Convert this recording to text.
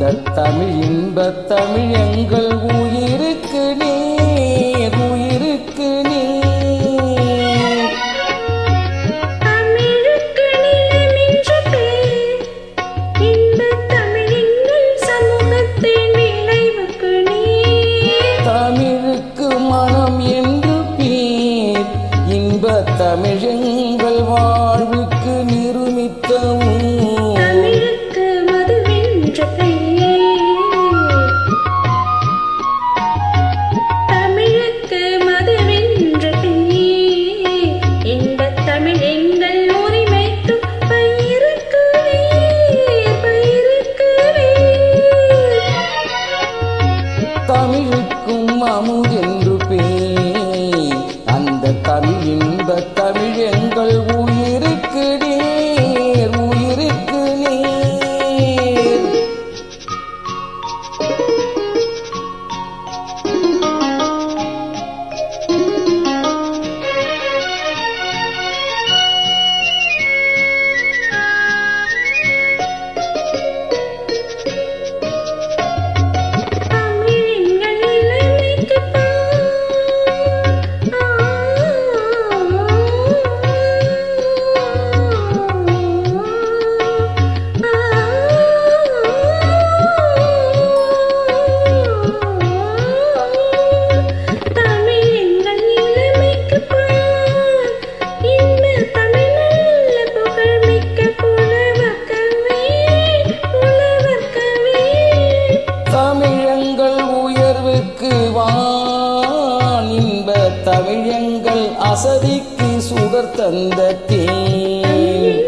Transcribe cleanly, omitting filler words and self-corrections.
அந்த தமிழ் இன்பத் தமிழ் எங்கள் உயிருக்கு நீர், உயிருக்கு நீர். தமிழுக்கு நிலமென்ற பேர், இன்பத் தமிழ் எங்கள் சமூகத்தின் விளைவுக்கு நீர். தமிழுக்கு மனம் என்று பேர், இன்பத் தமிழ் எங்கள் வாழ்வுக்கு நிருமித்த ஊர். தமிழுக்கு மதுவென்ற பெயர், தமிழுக்கு மதுவென்ற பெயர், இன்பத் தமிழ் எங்கள் உரிமைக்கு பயிருக்கு வேர், பயிருக்கு வேர். தமிழுக்கும் அமுதென்று பேர், அந்த தமிழ் இன்பத் தமிழ் எங்கள் உயிருக்கு நீர், உயிருக்கு நீர். தமிழ் எங்கள் இளமைக்குப் பால். தமிழ் எங்கள் இளமைக்குப் பால். இன்பத் தமிழ் நல்ல புகழ்மிக்க புலவர்க்கவே, புலவர்க்கவே. தமிழங்கள் உயர்வுக்கு வான், இன்பத் தமிழங்கள் அசதிக்கு சுடர் தந்த தேன்.